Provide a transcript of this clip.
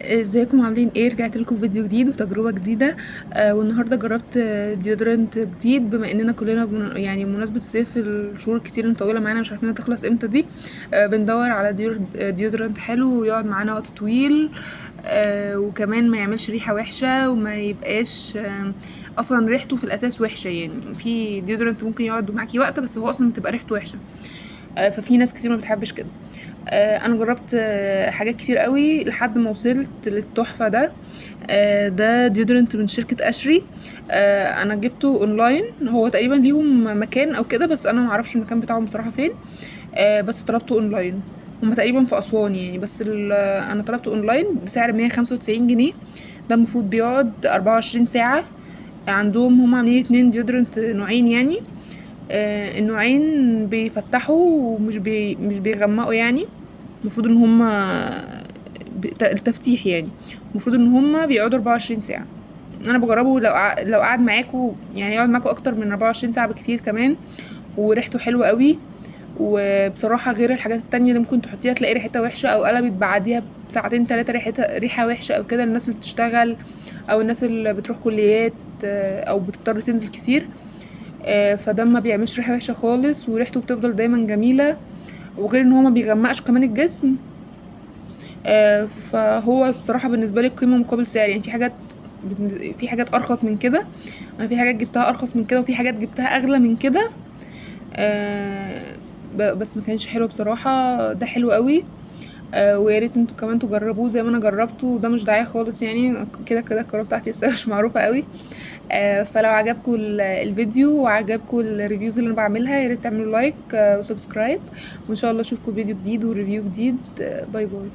ازيكم عاملين ايه؟ رجعت لكم فيديو جديد وتجربه جديده. والنهارده جربت ديودرنت جديد، بما اننا كلنا يعني بمناسبه الصيف، الشهور كتير مطوله معانا مش عارفين هتخلص امتى دي. بندور على ديودرنت حلو ويقعد معانا وقت طويل. وكمان ما يعملش ريحه وحشه وما يبقاش اصلا ريحته في الاساس وحشه. يعني في ديودرنت ممكن يقعد معاكي وقت بس هو اصلا بتبقى ريحته وحشه. ففي ناس كتير ما بتحبش كده. انا جربت حاجات كتير قوي لحد ما وصلت للتحفه ده. ده ديودرنت من شركه اشري. انا جبته اونلاين، هو تقريبا ليهم مكان او كده بس انا معرفش المكان بتاعهم بصراحه فين. بس طلبته اونلاين. هما تقريبا في اسوان يعني، بس انا طلبته اونلاين بسعر 195 جنيه. ده المفروض بيقعد 24 ساعه. عندهم هما عاملين 2 ديودرنت نوعين يعني. النوعين بيفتحوا ومش مش بيغمقوا يعني. المفروض ان هما التفتيح يعني المفروض ان هما بيقعدوا 24 ساعة. انا بجربه لو قعد معاكوا، يعني يقعد معاكوا اكتر من 24 ساعة بكتير كمان. وريحته حلوة قوي. وبصراحة غير الحاجات التانية اللي ممكن تحطيها تلاقي ريحتها وحشة او قلبت بعديها بساعتين 3 ريحة وحشة او كده، الناس اللي بتشتغل او الناس اللي بتروح كليات او بتضطر تنزل كتير. فده ما بيعملش ريحة وحشة خالص وريحته بتفضل دايما جميلة. وغير ان هو ما بيغمقش كمان الجسم. فهو بصراحة بالنسبة لي قيمة مقابل سعر. يعني في حاجات ارخص من كده. انا في حاجات جبتها ارخص من كده وفي حاجات جبتها اغلى من كده. آه، بس ما كانش حلو بصراحة. ده حلو قوي. ويا ريت انتوا كمان تجربوه زي ما انا جربته. وده مش دعاية خالص يعني، كده كده القناة بتاعتي لسه مش معروفة قوي. فلو عجبكم الفيديو وعجبكم الريفيوز اللي انا بعملها يا ريت تعملوا لايك وسبسكرايب. وان شاء الله اشوفكم فيديو جديد وريفيو جديد. باي باي.